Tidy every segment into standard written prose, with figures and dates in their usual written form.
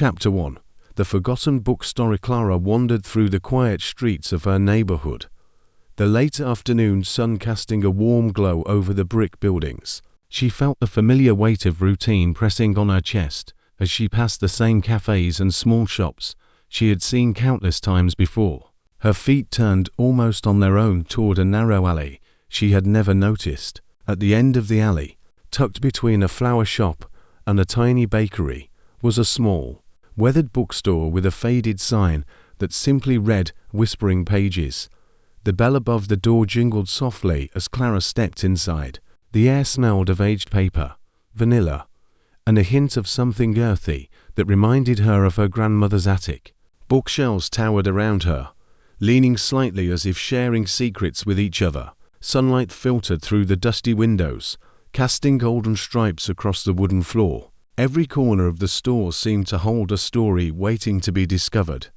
Chapter 1. The forgotten bookstore. Clara wandered through the quiet streets of her neighborhood, the late afternoon sun casting a warm glow over the brick buildings. She felt the familiar weight of routine pressing on her chest as she passed the same cafes and small shops she had seen countless times before. Her feet turned almost on their own toward a narrow alley she had never noticed. At the end of the alley, tucked between a flower shop and a tiny bakery, was a small, weathered bookstore with a faded sign that simply read "Whispering Pages." The bell above the door jingled softly as Clara stepped inside. The air smelled of aged paper, vanilla, and a hint of something earthy that reminded her of her grandmother's attic. Bookshelves towered around her, leaning slightly as if sharing secrets with each other. Sunlight filtered through the dusty windows, casting golden stripes across the wooden floor. Every corner of the store seemed to hold a story waiting to be discovered.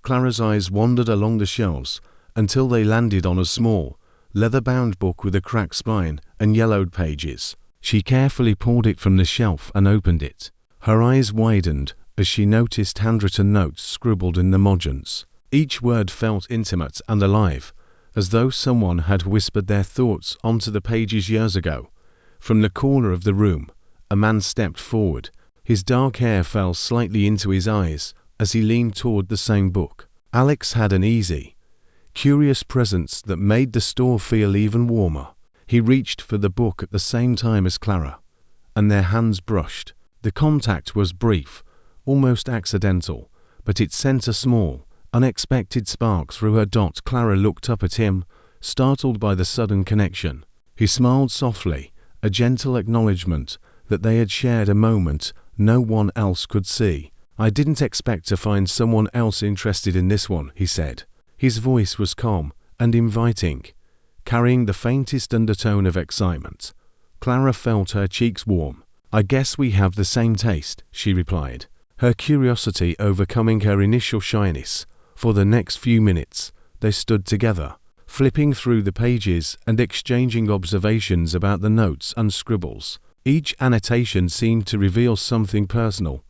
Clara's eyes wandered along the shelves until they landed on a small, leather-bound book with a cracked spine and yellowed pages. She carefully pulled it from the shelf and opened it. Her eyes widened as she noticed handwritten notes scribbled in the margins. Each word felt intimate and alive, as though someone had whispered their thoughts onto the pages years ago. From the corner of the room, a man stepped forward. His dark hair fell slightly into his eyes as he leaned toward the same book. Alex had an easy, curious presence that made the store feel even warmer. He reached for the book at the same time as Clara, and their hands brushed. The contact was brief, almost accidental, but it sent a small, unexpected spark through her. Clara looked up at him, startled by the sudden connection. He smiled softly, a gentle acknowledgement that they had shared a moment no one else could see. "I didn't expect to find someone else interested in this one," he said. His voice was calm and inviting, carrying the faintest undertone of excitement. Clara felt her cheeks warm. "I guess we have the same taste," she replied, her curiosity overcoming her initial shyness. For the next few minutes, they stood together, flipping through the pages and exchanging observations about the notes and scribbles. Each annotation seemed to reveal something personal,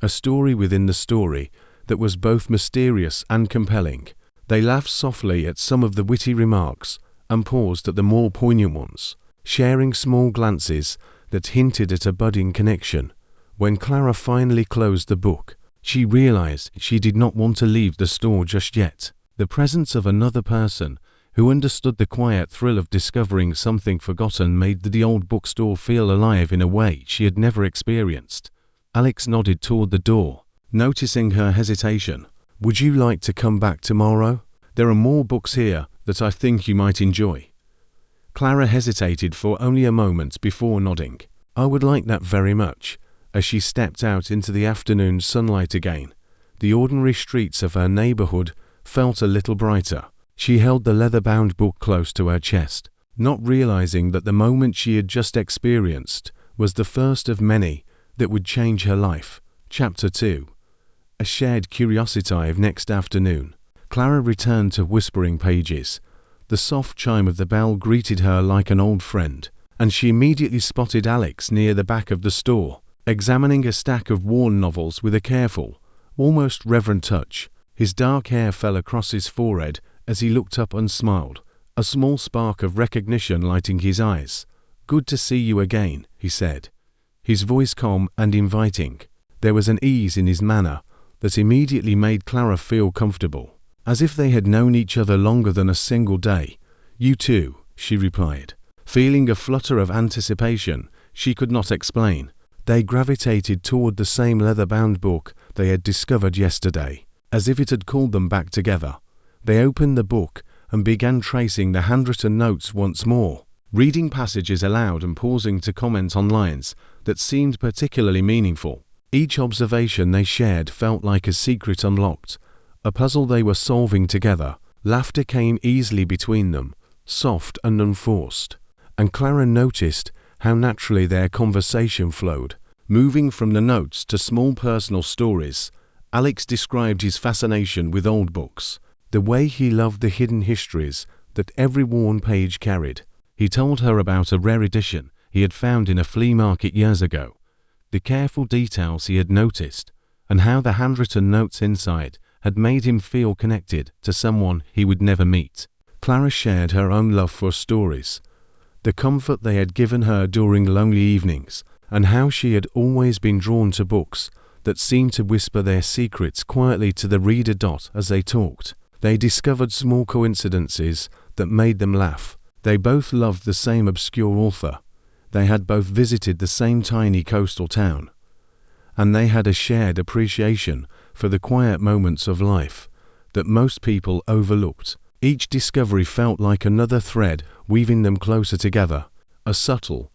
a story within the story that was both mysterious and compelling. They laughed softly at some of the witty remarks and paused at the more poignant ones, sharing small glances that hinted at a budding connection. When Clara finally closed the book, she realized she did not want to leave the store just yet. The presence of another person who understood the quiet thrill of discovering something forgotten made the old bookstore feel alive in a way she had never experienced. Alex nodded toward the door, noticing her hesitation. "Would you like to come back tomorrow? There are more books here that I think you might enjoy." Clara hesitated for only a moment before nodding. "I would like that very much." As she stepped out into the afternoon sunlight again, the ordinary streets of her neighborhood felt a little brighter. She held the leather-bound book close to her chest, not realizing that the moment she had just experienced was the first of many that would change her life. Chapter 2. A shared curiosity of next afternoon. Clara returned to Whispering Pages. The soft chime of the bell greeted her like an old friend, and she immediately spotted Alex near the back of the store, examining a stack of worn novels with a careful, almost reverent touch. His dark hair fell across his forehead as he looked up and smiled, a small spark of recognition lighting his eyes. "Good to see you again," he said, his voice calm and inviting. There was an ease in his manner that immediately made Clara feel comfortable, as if they had known each other longer than a single day. "You too," she replied, feeling a flutter of anticipation she could not explain. They gravitated toward the same leather-bound book they had discovered yesterday, as if it had called them back together. They opened the book and began tracing the handwritten notes once more, reading passages aloud and pausing to comment on lines that seemed particularly meaningful. Each observation they shared felt like a secret unlocked, a puzzle they were solving together. Laughter came easily between them, soft and unforced, and Clara noticed how naturally their conversation flowed. Moving from the notes to small personal stories, Alex described his fascination with old books, the way he loved the hidden histories that every worn page carried. He told her about a rare edition he had found in a flea market years ago, the careful details he had noticed, and how the handwritten notes inside had made him feel connected to someone he would never meet. Clara shared her own love for stories, the comfort they had given her during lonely evenings, and how she had always been drawn to books that seemed to whisper their secrets quietly to the reader. As they talked, they discovered small coincidences that made them laugh. They both loved the same obscure author. They had both visited the same tiny coastal town. And they had a shared appreciation for the quiet moments of life that most people overlooked. Each discovery felt like another thread weaving them closer together, a subtle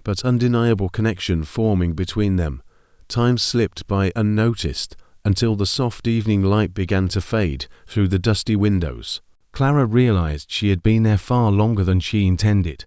but undeniable connection forming between them. Time slipped by unnoticed until the soft evening light began to fade through the dusty windows. Clara realized she had been there far longer than she intended,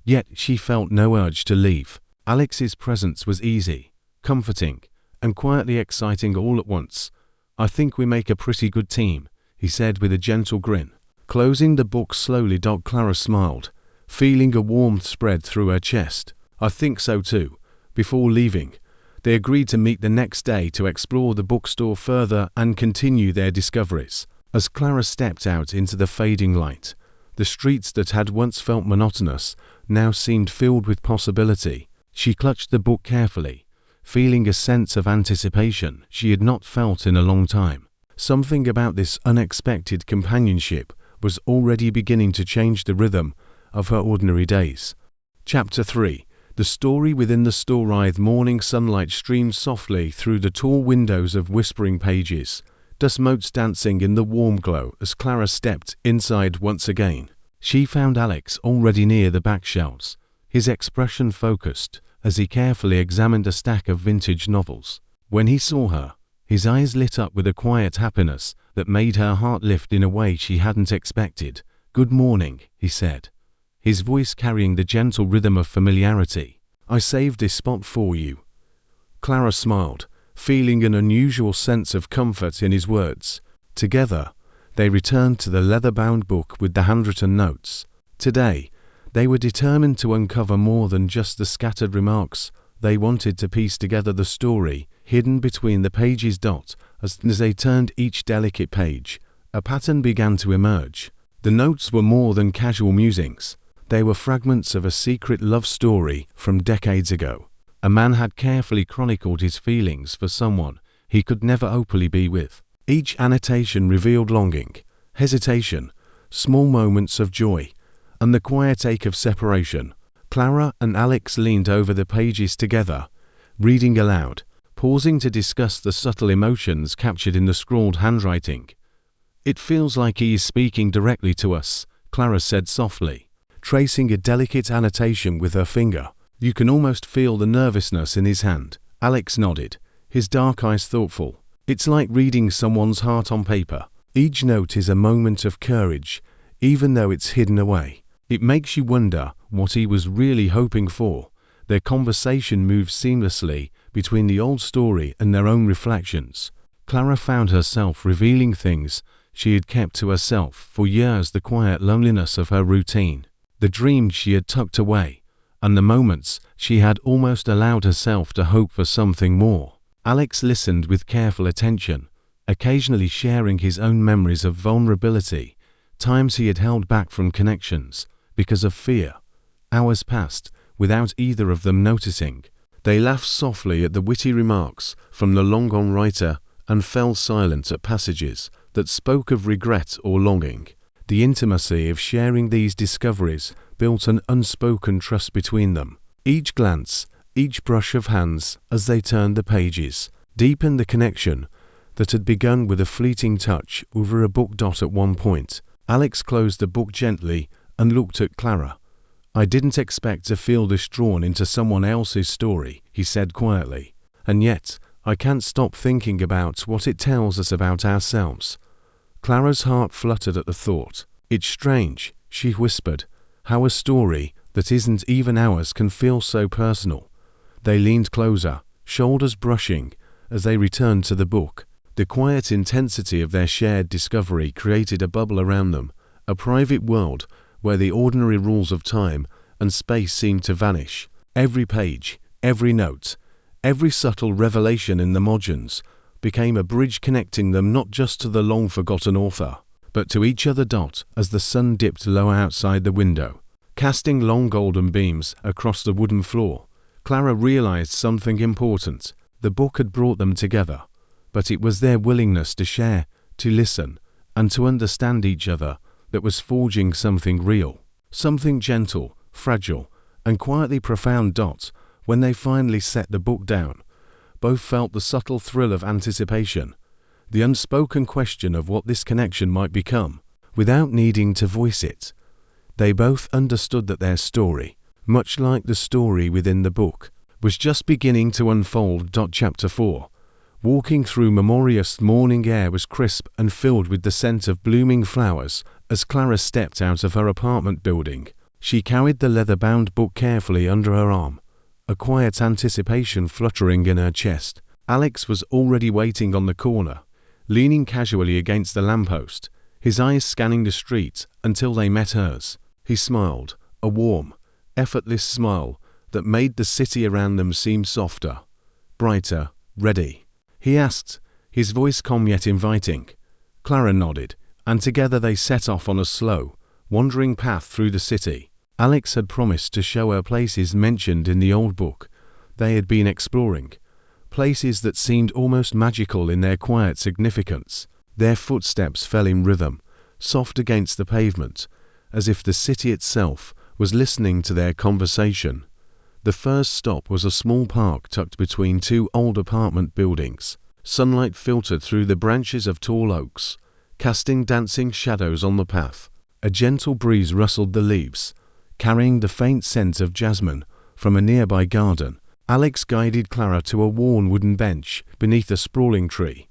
yet she felt no urge to leave. Alex's presence was easy, comforting, and quietly exciting all at once. "I think we make a pretty good team," he said with a gentle grin. Closing the book slowly, Clara smiled, feeling a warmth spread through her chest. "I think so too." Before leaving, they agreed to meet the next day to explore the bookstore further and continue their discoveries. As Clara stepped out into the fading light, the streets that had once felt monotonous now seemed filled with possibility. She clutched the book carefully, feeling a sense of anticipation she had not felt in a long time. Something about this unexpected companionship was already beginning to change the rhythm of her ordinary days. Chapter 3. The story within the store. Morning sunlight streamed softly through the tall windows of whispering pages, dust motes dancing in the warm glow. As Clara stepped inside once again, she found Alex already near the back shelves, his expression focused as he carefully examined a stack of vintage novels. When he saw her, his eyes lit up with a quiet happiness that made her heart lift in a way she hadn't expected. "Good morning," he said, his voice carrying the gentle rhythm of familiarity. "I saved this spot for you." Clara smiled, feeling an unusual sense of comfort in his words. Together, they returned to the leather-bound book with the handwritten notes. Today, they were determined to uncover more than just the scattered remarks. They wanted to piece together the story hidden between the pages. As they turned each delicate page, a pattern began to emerge. The notes were more than casual musings. They were fragments of a secret love story from decades ago. A man had carefully chronicled his feelings for someone he could never openly be with. Each annotation revealed longing, hesitation, small moments of joy, and the quiet ache of separation. Clara and Alex leaned over the pages together, reading aloud, pausing to discuss the subtle emotions captured in the scrawled handwriting. "It feels like he is speaking directly to us," Clara said softly, tracing a delicate annotation with her finger. "You can almost feel the nervousness in his hand." Alex nodded, his dark eyes thoughtful. "It's like reading someone's heart on paper. Each note is a moment of courage, even though it's hidden away. It makes you wonder what he was really hoping for." Their conversation moved seamlessly between the old story and their own reflections. Clara found herself revealing things she had kept to herself for years, the quiet loneliness of her routine, the dreams she had tucked away, and the moments she had almost allowed herself to hope for something more. Alex listened with careful attention, occasionally sharing his own memories of vulnerability, times he had held back from connections because of fear. Hours passed without either of them noticing. They laughed softly at the witty remarks from the long-gone writer and fell silent at passages that spoke of regret or longing. The intimacy of sharing these discoveries built an unspoken trust between them. Each glance, each brush of hands as they turned the pages, deepened the connection that had begun with a fleeting touch over a book. At one point, Alex closed the book gently and looked at Clara. "I didn't expect to feel this drawn into someone else's story," he said quietly. "And yet, I can't stop thinking about what it tells us about ourselves." Clara's heart fluttered at the thought. "It's strange," she whispered, "how a story that isn't even ours can feel so personal." They leaned closer, shoulders brushing, as they returned to the book. The quiet intensity of their shared discovery created a bubble around them, a private world where the ordinary rules of time and space seemed to vanish. Every page, every note, every subtle revelation in the margins became a bridge connecting them not just to the long-forgotten author, but to each other. As the sun dipped lower outside the window, casting long golden beams across the wooden floor, Clara realized something important. The book had brought them together, but it was their willingness to share, to listen, and to understand each other that was forging something real, something gentle, fragile, and quietly profound. When they finally set the book down, both felt the subtle thrill of anticipation, the unspoken question of what this connection might become. Without needing to voice it, they both understood that their story, much like the story within the book, was just beginning to unfold. Chapter 4. Walking through Memorious morning air was crisp and filled with the scent of blooming flowers. As Clara stepped out of her apartment building, she carried the leather-bound book carefully under her arm, a quiet anticipation fluttering in her chest. Alex was already waiting on the corner, leaning casually against the lamppost, his eyes scanning the street until they met hers. He smiled, a warm, effortless smile that made the city around them seem softer, brighter. "Ready?" he asked, his voice calm yet inviting. Clara nodded, and together they set off on a slow, wandering path through the city. Alex had promised to show her places mentioned in the old book they had been exploring, places that seemed almost magical in their quiet significance. Their footsteps fell in rhythm, soft against the pavement, as if the city itself was listening to their conversation. The first stop was a small park tucked between two old apartment buildings. Sunlight filtered through the branches of tall oaks, casting dancing shadows on the path. A gentle breeze rustled the leaves, carrying the faint scent of jasmine from a nearby garden. Alex guided Clara to a worn wooden bench beneath a sprawling tree,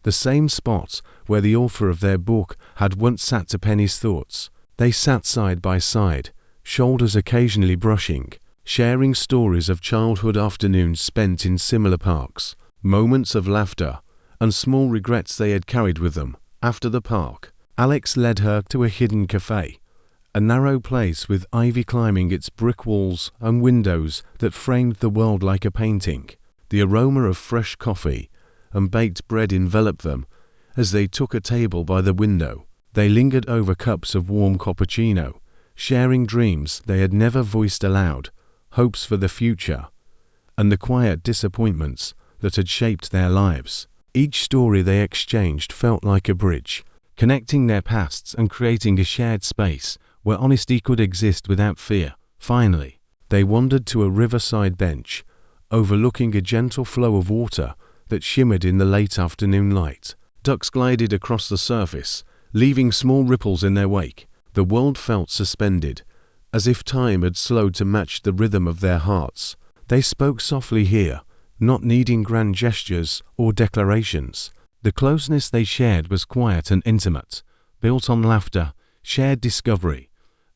the same spot where the author of their book had once sat to pen his thoughts. They sat side by side, shoulders occasionally brushing, sharing stories of childhood afternoons spent in similar parks, moments of laughter, and small regrets they had carried with them. After the park, Alex led her to a hidden cafe, a narrow place with ivy climbing its brick walls and windows that framed the world like a painting. The aroma of fresh coffee and baked bread enveloped them. As they took a table by the window, they lingered over cups of warm cappuccino, sharing dreams they had never voiced aloud, hopes for the future, and the quiet disappointments that had shaped their lives. Each story they exchanged felt like a bridge, connecting their pasts and creating a shared space where honesty could exist without fear. Finally, they wandered to a riverside bench, overlooking a gentle flow of water that shimmered in the late afternoon light. Ducks glided across the surface, leaving small ripples in their wake. The world felt suspended, as if time had slowed to match the rhythm of their hearts. They spoke softly here, not needing grand gestures or declarations. The closeness they shared was quiet and intimate, built on laughter, shared discovery,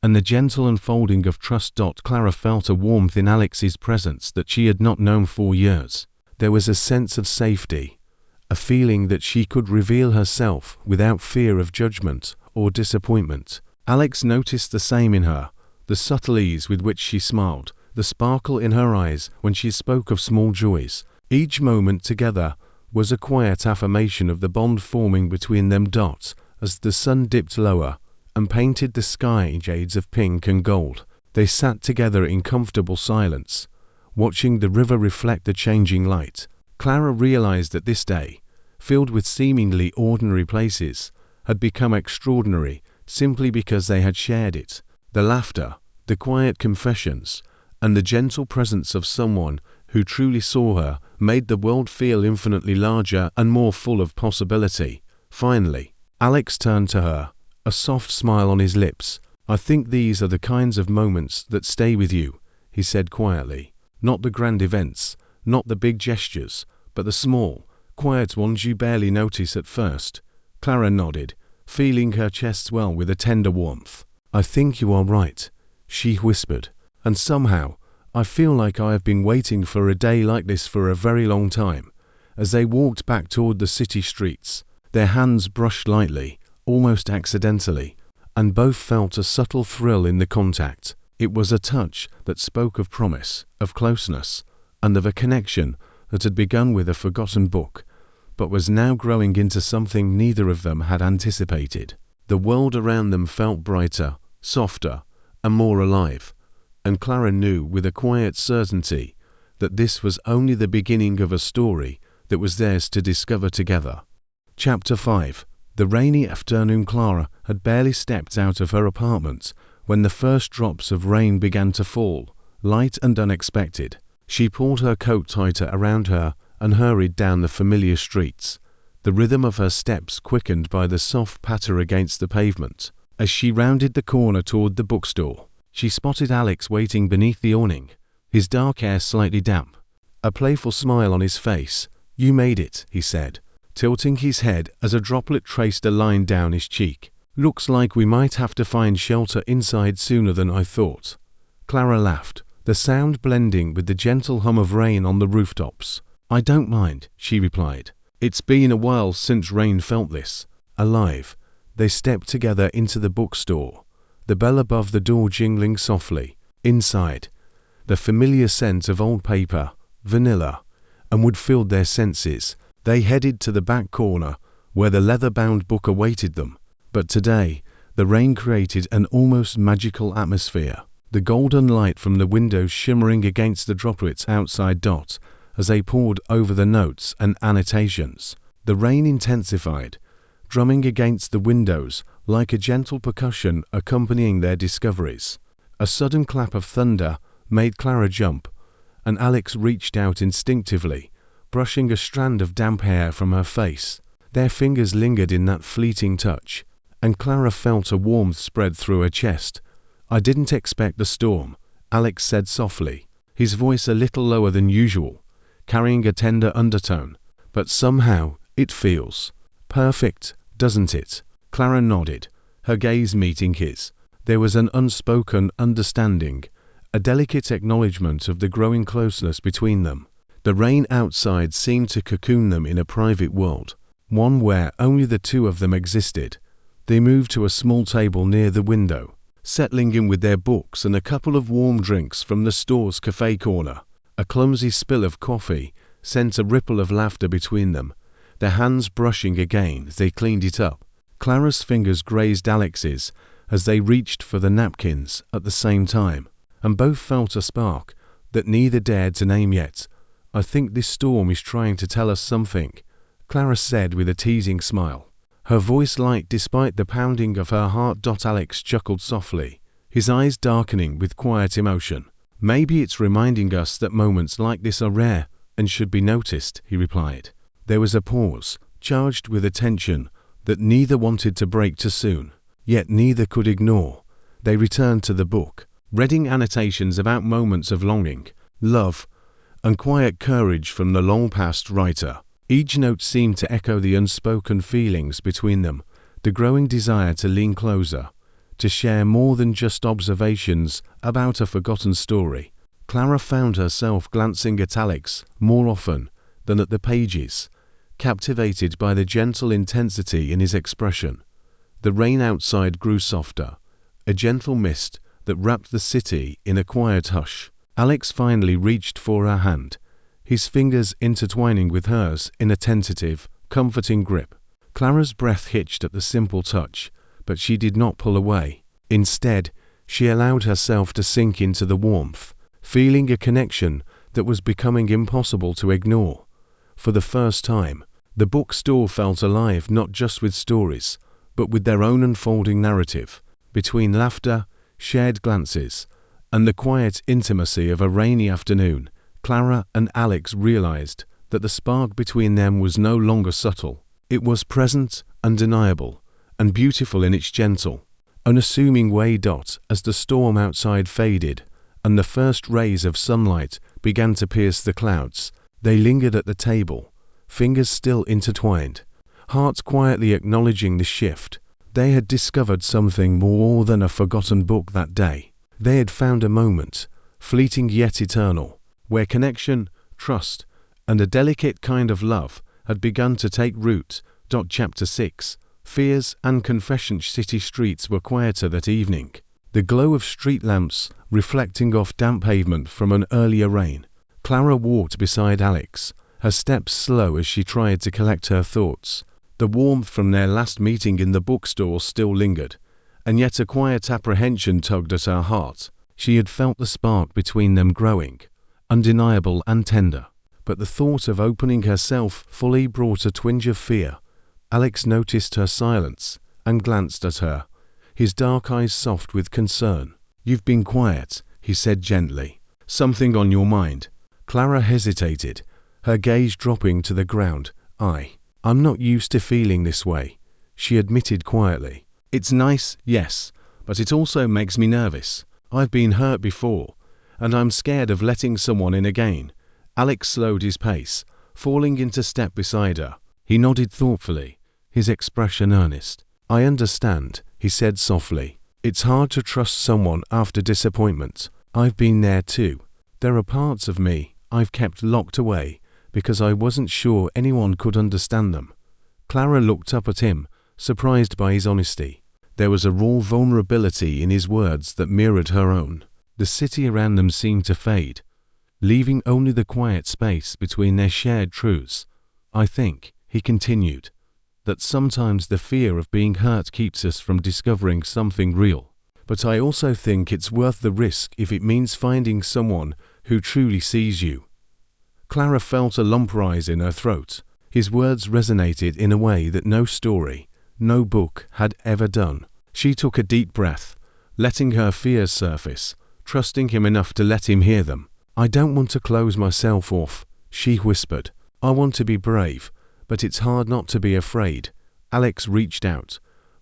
and the gentle unfolding of trust. Clara felt a warmth in Alex's presence that she had not known for years. There was a sense of safety, a feeling that she could reveal herself without fear of judgment or disappointment. Alex noticed the same in her, the subtle ease with which she smiled, the sparkle in her eyes when she spoke of small joys. Each moment together was a quiet affirmation of the bond forming between them. As the sun dipped lower and painted the sky in shades of pink and gold, they sat together in comfortable silence, watching the river reflect the changing light. Clara realized that this day, filled with seemingly ordinary places, had become extraordinary simply because they had shared it. The laughter, the quiet confessions, and the gentle presence of someone who truly saw her made the world feel infinitely larger and more full of possibility. Finally, Alex turned to her, a soft smile on his lips. "I think these are the kinds of moments that stay with you," he said quietly. "Not the grand events, not the big gestures, but the small, quiet ones you barely notice at first." Clara nodded, feeling her chest swell with a tender warmth. "I think you are right," she whispered, "and somehow I feel like I have been waiting for a day like this for a very long time." As they walked back toward the city streets, their hands brushed lightly, almost accidentally, and both felt a subtle thrill in the contact. It was a touch that spoke of promise, of closeness, and of a connection that had begun with a forgotten book, but was now growing into something neither of them had anticipated. The world around them felt brighter, softer, and more alive, and Clara knew with a quiet certainty that this was only the beginning of a story that was theirs to discover together. Chapter 5. The rainy afternoon. Clara had barely stepped out of her apartment when the first drops of rain began to fall, light and unexpected. She pulled her coat tighter around her and hurried down the familiar streets, the rhythm of her steps quickened by the soft patter against the pavement. As she rounded the corner toward the bookstore, she spotted Alex waiting beneath the awning, his dark hair slightly damp, a playful smile on his face. "You made it," he said, tilting his head as a droplet traced a line down his cheek. "Looks like we might have to find shelter inside sooner than I thought." Clara laughed, the sound blending with the gentle hum of rain on the rooftops. "I don't mind," she replied. "It's been a while since rain felt this alive." They stepped together into the bookstore, the bell above the door jingling softly. Inside, the familiar scent of old paper, vanilla, and wood filled their senses. They headed to the back corner, where the leather-bound book awaited them. But today, the rain created an almost magical atmosphere, the golden light from the windows shimmering against the droplets outside Dot as they poured over the notes and annotations. The rain intensified, drumming against the windows like a gentle percussion accompanying their discoveries. A sudden clap of thunder made Clara jump, and Alex reached out instinctively, brushing a strand of damp hair from her face. Their fingers lingered in that fleeting touch, and Clara felt a warmth spread through her chest. "I didn't expect the storm," Alex said softly, his voice a little lower than usual, carrying a tender undertone. "But somehow, it feels perfect, doesn't it?" Clara nodded, her gaze meeting his. There was an unspoken understanding, a delicate acknowledgement of the growing closeness between them. The rain outside seemed to cocoon them in a private world, one where only the two of them existed. They moved to a small table near the window, settling in with their books and a couple of warm drinks from the store's cafe corner. A clumsy spill of coffee sent a ripple of laughter between them, their hands brushing again as they cleaned it up. Clara's fingers grazed Alex's as they reached for the napkins at the same time, and both felt a spark that neither dared to name yet. "I think this storm is trying to tell us something," Clara said with a teasing smile, her voice light despite the pounding of her heart. Alex chuckled softly, his eyes darkening with quiet emotion. "Maybe it's reminding us that moments like this are rare and should be noticed," he replied. There was a pause, charged with a tension that neither wanted to break too soon, yet neither could ignore. They returned to the book, reading annotations about moments of longing, love, and quiet courage from the long-past writer. Each note seemed to echo the unspoken feelings between them, the growing desire to lean closer, to share more than just observations about a forgotten story. Clara found herself glancing at Alex more often than at the pages, captivated by the gentle intensity in his expression. The rain outside grew softer, a gentle mist that wrapped the city in a quiet hush. Alex finally reached for her hand, his fingers intertwining with hers in a tentative, comforting grip. Clara's breath hitched at the simple touch, but she did not pull away. Instead, she allowed herself to sink into the warmth, feeling a connection that was becoming impossible to ignore. For the first time, the bookstore felt alive not just with stories, but with their own unfolding narrative. Between laughter, shared glances, and the quiet intimacy of a rainy afternoon, Clara and Alex realized that the spark between them was no longer subtle. It was present, undeniable, and beautiful in its gentle, unassuming way. As the storm outside faded and the first rays of sunlight began to pierce the clouds, they lingered at the table, fingers still intertwined, hearts quietly acknowledging the shift. They had discovered something more than a forgotten book that day. They had found a moment, fleeting yet eternal, where connection, trust, and a delicate kind of love had begun to take root. Chapter 6. Fears and Confession. City streets were quieter that evening, the glow of street lamps reflecting off damp pavement from an earlier rain. Clara walked beside Alex, her steps slow as she tried to collect her thoughts. The warmth from their last meeting in the bookstore still lingered, and yet a quiet apprehension tugged at her heart. She had felt the spark between them growing, undeniable and tender. But the thought of opening herself fully brought a twinge of fear. Alex noticed her silence and glanced at her, his dark eyes soft with concern. "You've been quiet," he said gently. "Something on your mind?" Clara hesitated, her gaze dropping to the ground. I'm not used to feeling this way," she admitted quietly. "It's nice, yes, but it also makes me nervous. I've been hurt before, and I'm scared of letting someone in again." Alex slowed his pace, falling into step beside her. He nodded thoughtfully, his expression earnest. "I understand," he said softly. "It's hard to trust someone after disappointment. I've been there too. There are parts of me I've kept locked away because I wasn't sure anyone could understand them." Clara looked up at him, surprised by his honesty. There was a raw vulnerability in his words that mirrored her own. The city around them seemed to fade, leaving only the quiet space between their shared truths. "I think," he continued, "that sometimes the fear of being hurt keeps us from discovering something real. But I also think it's worth the risk if it means finding someone who truly sees you." Clara felt a lump rise in her throat. His words resonated in a way that no story, no book had ever done. She took a deep breath, letting her fears surface, trusting him enough to let him hear them. "I don't want to close myself off," she whispered. "I want to be brave, but it's hard not to be afraid." Alex reached out,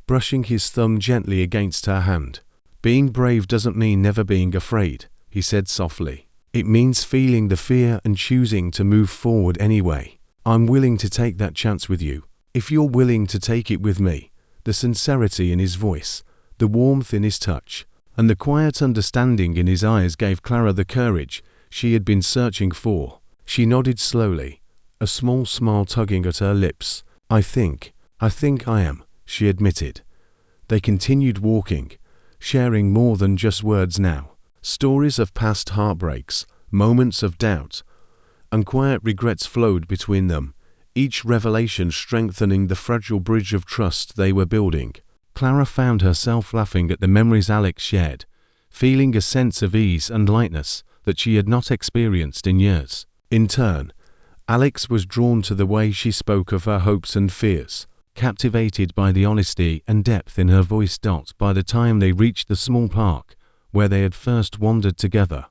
brushing his thumb gently against her hand. "Being brave doesn't mean never being afraid," he said softly. "It means feeling the fear and choosing to move forward anyway. I'm willing to take that chance with you, if you're willing to take it with me." The sincerity in his voice, the warmth in his touch, and the quiet understanding in his eyes gave Clara the courage she had been searching for. She nodded slowly, a small smile tugging at her lips. I think I am," she admitted. They continued walking, sharing more than just words now. Stories of past heartbreaks, moments of doubt, and quiet regrets flowed between them, each revelation strengthening the fragile bridge of trust they were building. Clara found herself laughing at the memories Alex shared, feeling a sense of ease and lightness that she had not experienced in years. In turn, Alex was drawn to the way she spoke of her hopes and fears, captivated by the honesty and depth in her voice. By the time they reached the small park where they had first wandered together,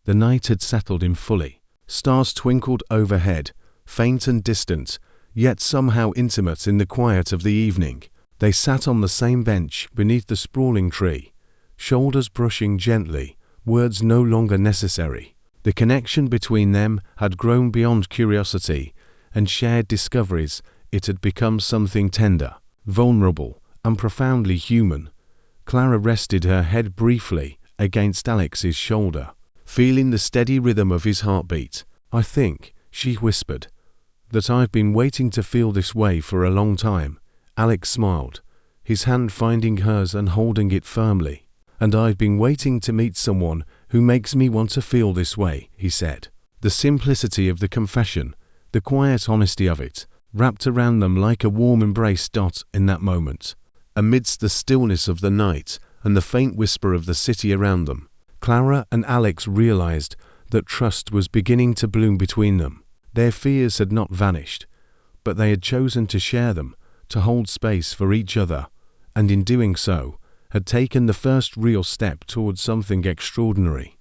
the night had settled in fully. Stars twinkled overhead, faint and distant, yet somehow intimate in the quiet of the evening. They sat on the same bench beneath the sprawling tree, shoulders brushing gently, words no longer necessary. The connection between them had grown beyond curiosity and shared discoveries. It had become something tender, vulnerable, and profoundly human. Clara rested her head briefly against Alex's shoulder, feeling the steady rhythm of his heartbeat. "I think," she whispered, "that I've been waiting to feel this way for a long time." Alex smiled, his hand finding hers and holding it firmly. "And I've been waiting to meet someone who makes me want to feel this way," he said. The simplicity of the confession, the quiet honesty of it, wrapped around them like a warm embrace. In that moment, amidst the stillness of the night and the faint whisper of the city around them, Clara and Alex realized that trust was beginning to bloom between them. Their fears had not vanished, but they had chosen to share them, to hold space for each other, and in doing so, had taken the first real step towards something extraordinary.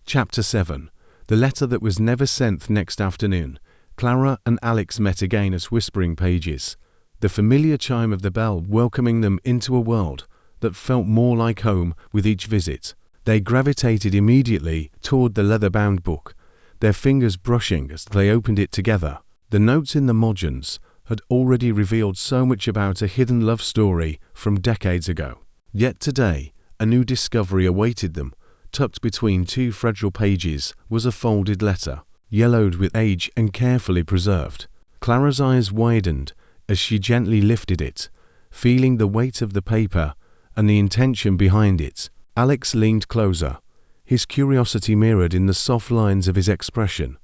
Chapter 7. The letter that was never sent. Next afternoon, Clara and Alex met again at Whispering Pages, the familiar chime of the bell welcoming them into a world that felt more like home with each visit. They gravitated immediately toward the leather-bound book, their fingers brushing as they opened it together. The notes in the margins had already revealed so much about a hidden love story from decades ago. Yet today, a new discovery awaited them. Tucked between two fragile pages was a folded letter, yellowed with age and carefully preserved. Clara's eyes widened as she gently lifted it, feeling the weight of the paper and the intention behind it. Alex leaned closer, his curiosity mirrored in the soft lines of his expression.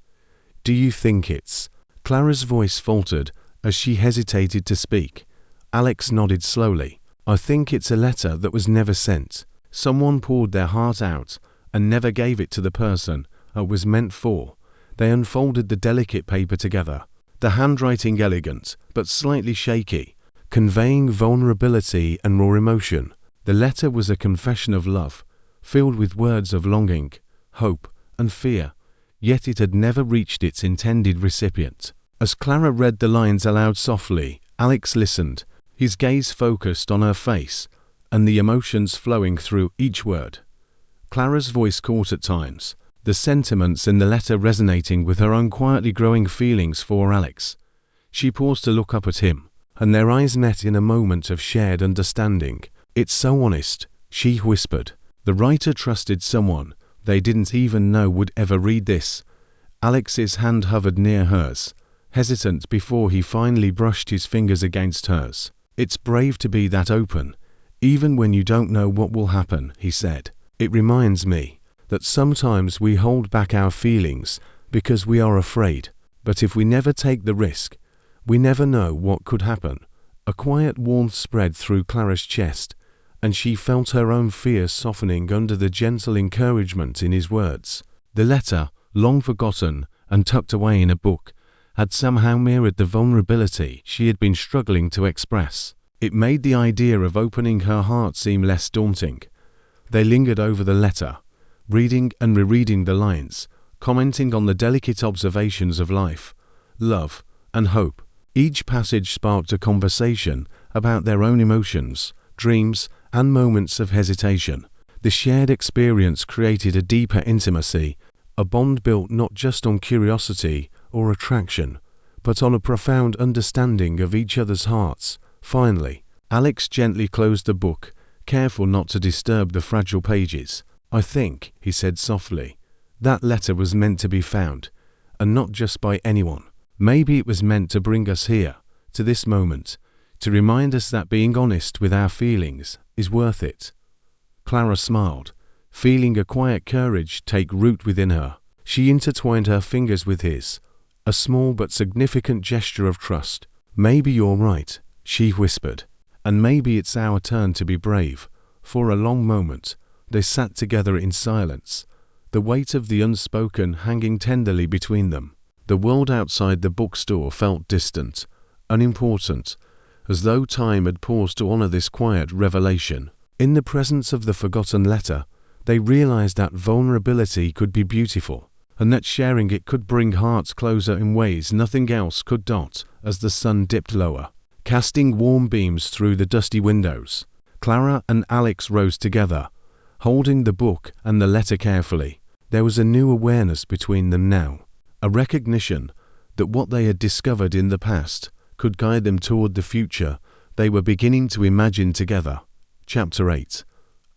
"Do you think it's Clara's voice faltered as she hesitated to speak. Alex nodded slowly. "I think it's a letter that was never sent. Someone poured their heart out and never gave it to the person it was meant for." They unfolded the delicate paper together, the handwriting elegant but slightly shaky, conveying vulnerability and raw emotion. The letter was a confession of love, filled with words of longing, hope, and fear, yet it had never reached its intended recipient. As Clara read the lines aloud softly, Alex listened, his gaze focused on her face, and the emotions flowing through each word. Clara's voice caught at times, the sentiments in the letter resonating with her own quietly growing feelings for Alex. She paused to look up at him, and their eyes met in a moment of shared understanding. "It's so honest," she whispered. The writer trusted someone they didn't even know would ever read this. Alex's hand hovered near hers, hesitant before he finally brushed his fingers against hers. "It's brave to be that open, even when you don't know what will happen," he said. "It reminds me that sometimes we hold back our feelings because we are afraid, but if we never take the risk, we never know what could happen." A quiet warmth spread through Clara's chest, and she felt her own fear softening under the gentle encouragement in his words. The letter, long forgotten and tucked away in a book, had somehow mirrored the vulnerability she had been struggling to express. It made the idea of opening her heart seem less daunting. They lingered over the letter, reading and rereading the lines, commenting on the delicate observations of life, love, and hope. Each passage sparked a conversation about their own emotions, dreams, and moments of hesitation. The shared experience created a deeper intimacy, a bond built not just on curiosity or attraction, but on a profound understanding of each other's hearts. Finally, Alex gently closed the book, careful not to disturb the fragile pages. "I think," he said softly, "that letter was meant to be found, and not just by anyone. Maybe it was meant to bring us here, to this moment, to remind us that being honest with our feelings is worth it." Clara smiled, feeling a quiet courage take root within her. She intertwined her fingers with his, a small but significant gesture of trust. "Maybe you're right," she whispered, "and maybe it's our turn to be brave." For a long moment, they sat together in silence, the weight of the unspoken hanging tenderly between them. The world outside the bookstore felt distant, unimportant, as though time had paused to honor this quiet revelation. In the presence of the forgotten letter, they realized that vulnerability could be beautiful, and that sharing it could bring hearts closer in ways nothing else could. As the sun dipped lower, casting warm beams through the dusty windows, Clara and Alex rose together, holding the book and the letter carefully. There was a new awareness between them now, a recognition that what they had discovered in the past could guide them toward the future they were beginning to imagine together. Chapter 8.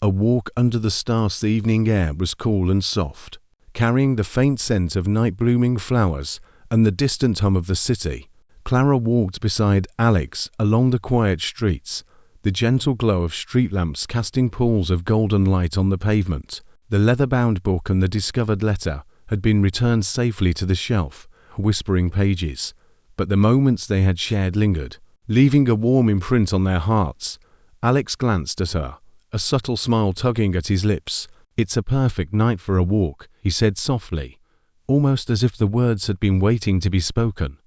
A walk under the stars. The evening air was cool and soft, carrying the faint scent of night-blooming flowers and the distant hum of the city. Clara walked beside Alex along the quiet streets, the gentle glow of street lamps casting pools of golden light on the pavement. The leather-bound book and the discovered letter had been returned safely to the shelf, whispering pages, but the moments they had shared lingered, leaving a warm imprint on their hearts. Alex glanced at her, a subtle smile tugging at his lips. "It's a perfect night for a walk," he said softly, almost as if the words had been waiting to be spoken.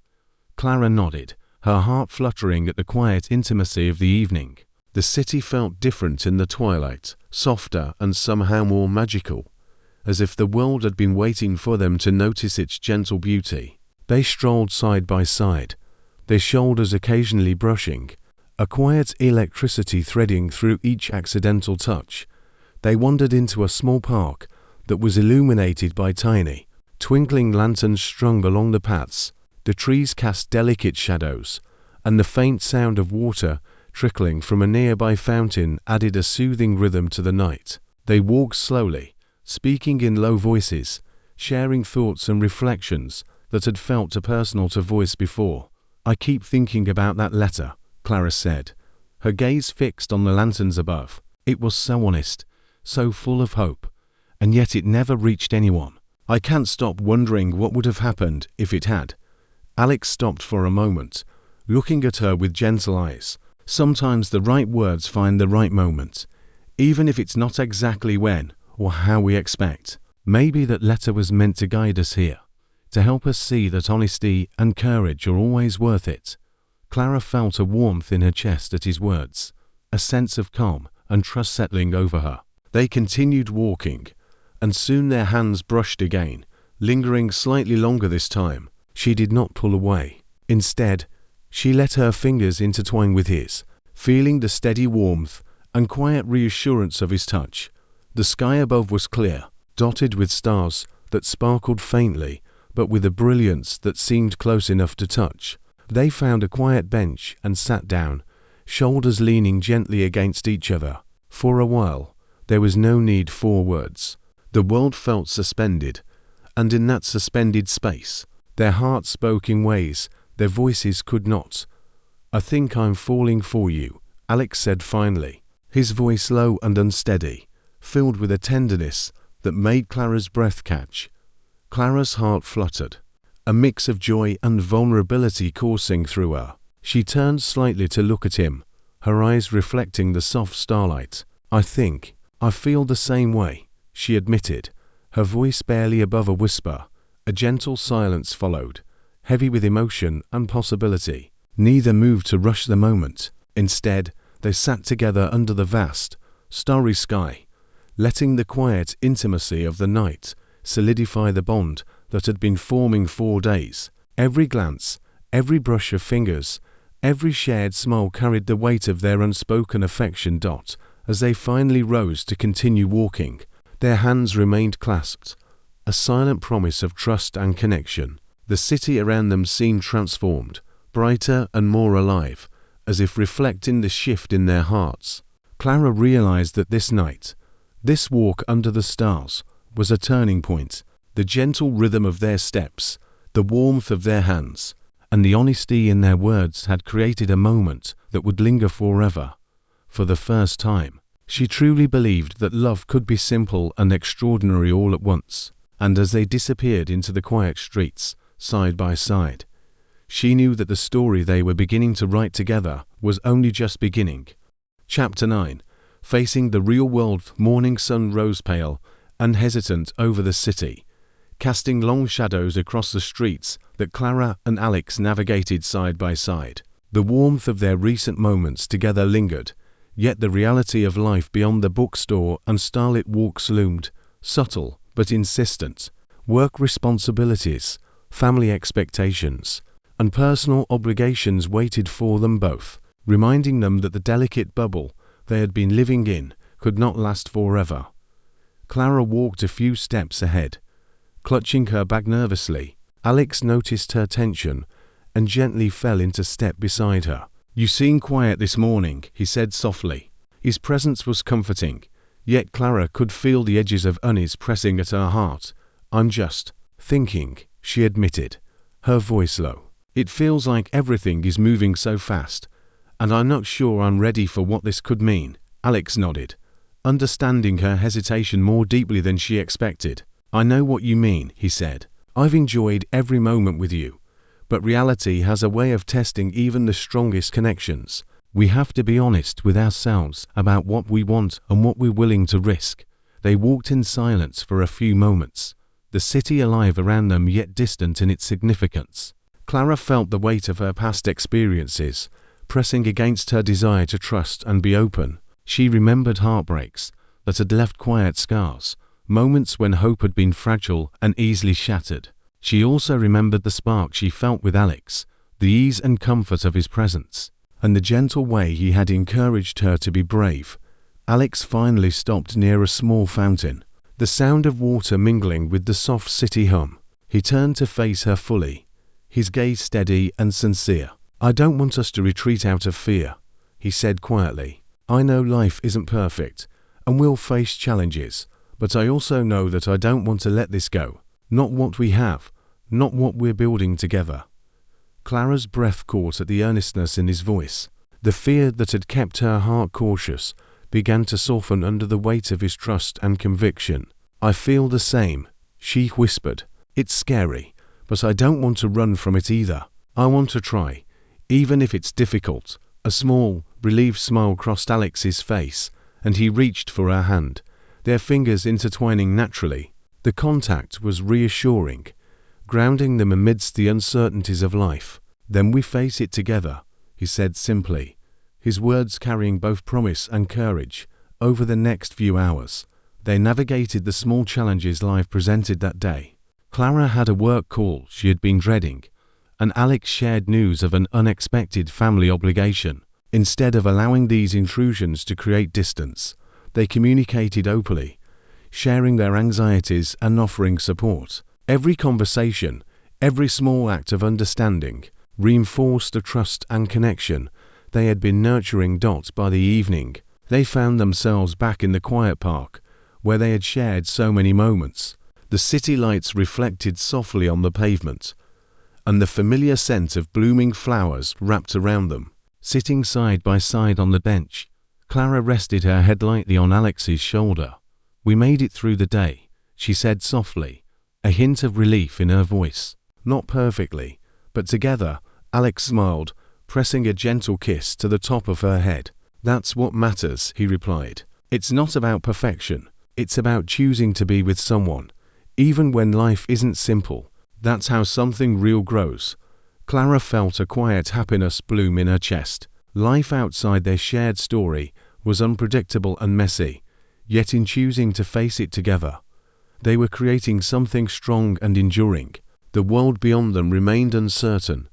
Clara nodded, her heart fluttering at the quiet intimacy of the evening. The city felt different in the twilight, softer and somehow more magical, as if the world had been waiting for them to notice its gentle beauty. They strolled side by side, their shoulders occasionally brushing, a quiet electricity threading through each accidental touch. They wandered into a small park that was illuminated by tiny, twinkling lanterns strung along the paths. The trees cast delicate shadows, and the faint sound of water trickling from a nearby fountain added a soothing rhythm to the night. They walked slowly, speaking in low voices, sharing thoughts and reflections that had felt too personal to voice before. "I keep thinking about that letter," Clara said, her gaze fixed on the lanterns above. "It was so honest, so full of hope, and yet it never reached anyone. I can't stop wondering what would have happened if it had." Alex stopped for a moment, looking at her with gentle eyes. Sometimes the right words find the right moment, even if it's not exactly when or how we expect. Maybe that letter was meant to guide us here, to help us see that honesty and courage are always worth it. Clara felt a warmth in her chest at his words, a sense of calm and trust settling over her. They continued walking, and soon their hands brushed again, lingering slightly longer this time. She did not pull away. Instead, she let her fingers intertwine with his, feeling the steady warmth and quiet reassurance of his touch. The sky above was clear, dotted with stars that sparkled faintly, but with a brilliance that seemed close enough to touch. They found a quiet bench and sat down, shoulders leaning gently against each other. For a while, there was no need for words. The world felt suspended, and in that suspended space, their hearts spoke in ways their voices could not. "I think I'm falling for you," Alex said finally, his voice low and unsteady, filled with a tenderness that made Clara's breath catch. Clara's heart fluttered, a mix of joy and vulnerability coursing through her. She turned slightly to look at him, her eyes reflecting the soft starlight. "I feel the same way," she admitted, her voice barely above a whisper. A gentle silence followed, heavy with emotion and possibility. Neither moved to rush the moment. Instead, they sat together under the vast, starry sky, letting the quiet intimacy of the night solidify the bond that had been forming for days. Every glance, every brush of fingers, every shared smile carried the weight of their unspoken affection. As they finally rose to continue walking, their hands remained clasped, a silent promise of trust and connection. The city around them seemed transformed, brighter and more alive, as if reflecting the shift in their hearts. Clara realized that this night, this walk under the stars, was a turning point. The gentle rhythm of their steps, the warmth of their hands, and the honesty in their words had created a moment that would linger forever. For the first time, she truly believed that love could be simple and extraordinary all at once. And as they disappeared into the quiet streets, side by side, she knew that the story they were beginning to write together was only just beginning. Chapter 9. Facing the real world. Morning sun rose pale and hesitant over the city, casting long shadows across the streets that Clara and Alex navigated side by side. The warmth of their recent moments together lingered, yet the reality of life beyond the bookstore and starlit walks loomed, subtle but insistent. Work responsibilities, family expectations, and personal obligations waited for them both, reminding them that the delicate bubble they had been living in could not last forever. Clara walked a few steps ahead, clutching her bag nervously. Alex noticed her tension and gently fell into step beside her. "You seem quiet this morning," he said softly. His presence was comforting, yet Clara could feel the edges of unease pressing at her heart. "I'm just thinking," she admitted, her voice low. "It feels like everything is moving so fast, and I'm not sure I'm ready for what this could mean." Alex nodded, understanding her hesitation more deeply than she expected. "I know what you mean," he said. "I've enjoyed every moment with you, but reality has a way of testing even the strongest connections. We have to be honest with ourselves about what we want and what we're willing to risk." They walked in silence for a few moments, the city alive around them yet distant in its significance. Clara felt the weight of her past experiences, pressing against her desire to trust and be open. She remembered heartbreaks that had left quiet scars, moments when hope had been fragile and easily shattered. She also remembered the spark she felt with Alex, the ease and comfort of his presence, and the gentle way he had encouraged her to be brave. Alex finally stopped near a small fountain, the sound of water mingling with the soft city hum. He turned to face her fully, his gaze steady and sincere. "I don't want us to retreat out of fear," he said quietly. "I know life isn't perfect, and we'll face challenges, but I also know that I don't want to let this go. Not what we have, not what we're building together." Clara's breath caught at the earnestness in his voice. The fear that had kept her heart cautious began to soften under the weight of his trust and conviction. "I feel the same," she whispered. "It's scary, But I don't want to run from it either. I want to try, even if it's difficult." A small, relieved smile crossed Alex's face, and he reached for her hand, their fingers intertwining naturally. The contact was reassuring, grounding them amidst the uncertainties of life. "Then we face it together," he said simply, his words carrying both promise and courage. Over the next few hours, they navigated the small challenges life presented that day. Clara had a work call she had been dreading, and Alex shared news of an unexpected family obligation. Instead of allowing these intrusions to create distance, they communicated openly, sharing their anxieties and offering support. Every conversation, every small act of understanding, reinforced the trust and connection they had been nurturing. By the evening, they found themselves back in the quiet park, where they had shared so many moments. The city lights reflected softly on the pavement, and the familiar scent of blooming flowers wrapped around them. Sitting side by side on the bench, Clara rested her head lightly on Alex's shoulder. "We made it through the day," she said softly, a hint of relief in her voice. "Not perfectly, but together," Alex smiled, pressing a gentle kiss to the top of her head. "That's what matters," he replied. "It's not about perfection. It's about choosing to be with someone, even when life isn't simple. That's how something real grows." Clara felt a quiet happiness bloom in her chest. Life outside their shared story was unpredictable and messy, yet in choosing to face it together, they were creating something strong and enduring. The world beyond them remained uncertain,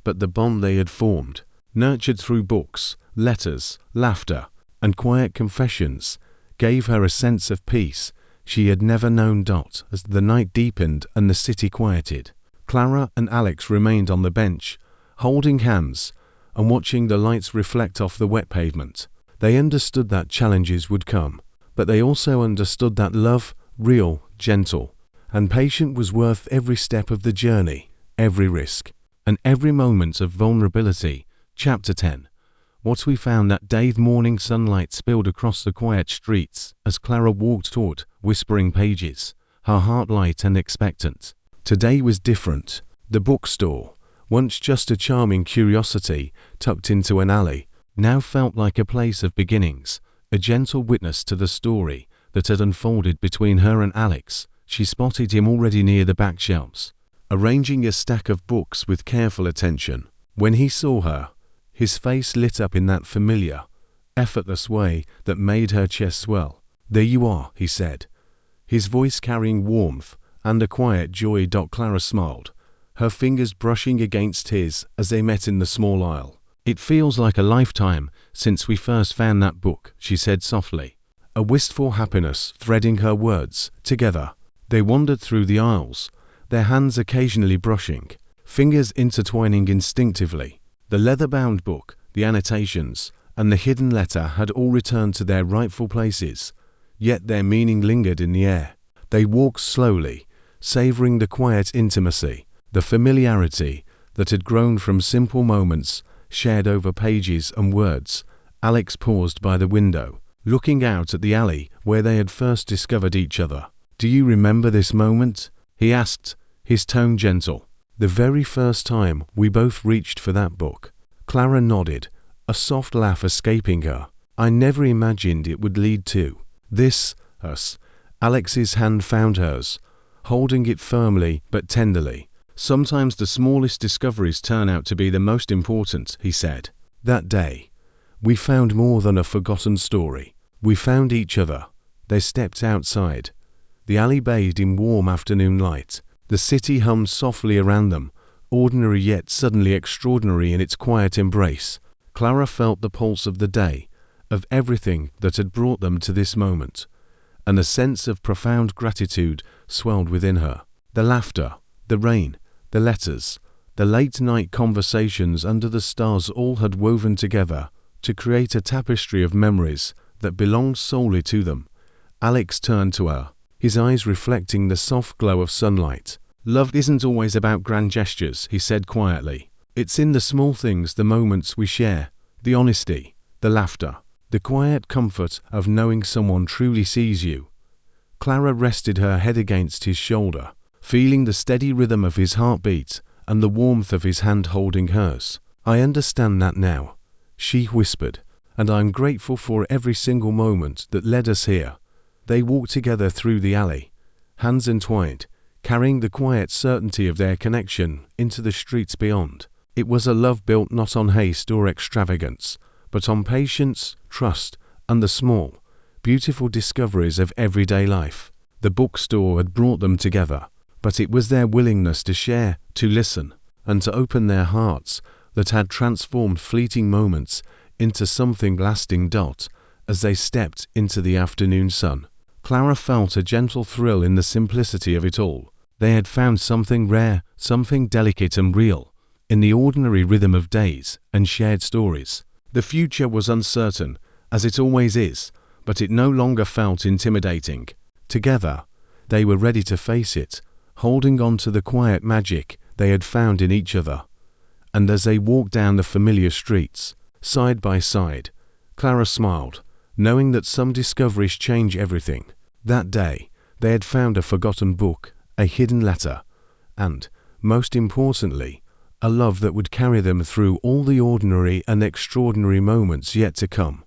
but the bond they had formed, nurtured through books, letters, laughter, and quiet confessions, gave her a sense of peace she had never known. As the night deepened and the city quieted, Clara and Alex remained on the bench, holding hands and watching the lights reflect off the wet pavement. They understood that challenges would come, but they also understood that love, real, gentle, and patient, was worth every step of the journey, every risk, and every moment of vulnerability. Chapter 10. What we found that day. The morning sunlight spilled across the quiet streets as Clara walked toward, whispering pages, her heart light and expectant. Today was different. The bookstore, once just a charming curiosity tucked into an alley, now felt like a place of beginnings, a gentle witness to the story that had unfolded between her and Alex. She spotted him already near the back shelves, arranging a stack of books with careful attention. When he saw her, his face lit up in that familiar, effortless way that made her chest swell. "There you are," he said, his voice carrying warmth and a quiet joy. Clara smiled, her fingers brushing against his as they met in the small aisle. "It feels like a lifetime since we first found that book," she said softly, a wistful happiness threading her words. Together, they wandered through the aisles, their hands occasionally brushing, fingers intertwining instinctively. The leather-bound book, the annotations, and the hidden letter had all returned to their rightful places, yet their meaning lingered in the air. They walked slowly, savoring the quiet intimacy, the familiarity that had grown from simple moments shared over pages and words. Alex paused by the window, looking out at the alley where they had first discovered each other. "Do you remember this moment?" he asked, his tone gentle. "The very first time we both reached for that book." Clara nodded, a soft laugh escaping her. "I never imagined it would lead to this, us." Alex's hand found hers, holding it firmly but tenderly. "Sometimes the smallest discoveries turn out to be the most important," he said. That day, we found more than a forgotten story. We found each other. They stepped outside. The alley bathed in warm afternoon light. The city hummed softly around them, ordinary yet suddenly extraordinary in its quiet embrace. Clara felt the pulse of the day, of everything that had brought them to this moment, and a sense of profound gratitude swelled within her. The laughter, the rain, the letters, the late-night conversations under the stars all had woven together to create a tapestry of memories that belonged solely to them. Alex turned to her, his eyes reflecting the soft glow of sunlight. "Love isn't always about grand gestures," he said quietly. "It's in the small things, the moments we share, the honesty, the laughter, the quiet comfort of knowing someone truly sees you." Clara rested her head against his shoulder, feeling the steady rhythm of his heartbeat and the warmth of his hand holding hers. "I understand that now," she whispered, "and I'm grateful for every single moment that led us here." They walked together through the alley, hands entwined, carrying the quiet certainty of their connection into the streets beyond. It was a love built not on haste or extravagance, but on patience, trust, and the small, beautiful discoveries of everyday life. The bookstore had brought them together, but it was their willingness to share, to listen, and to open their hearts that had transformed fleeting moments into something lasting. As they stepped into the afternoon sun, Clara felt a gentle thrill in the simplicity of it all. They had found something rare, something delicate and real, in the ordinary rhythm of days and shared stories. The future was uncertain, as it always is, but it no longer felt intimidating. Together, they were ready to face it, holding on to the quiet magic they had found in each other. And as they walked down the familiar streets, side by side, Clara smiled, knowing that some discoveries change everything. That day, they had found a forgotten book, a hidden letter, and, most importantly, a love that would carry them through all the ordinary and extraordinary moments yet to come.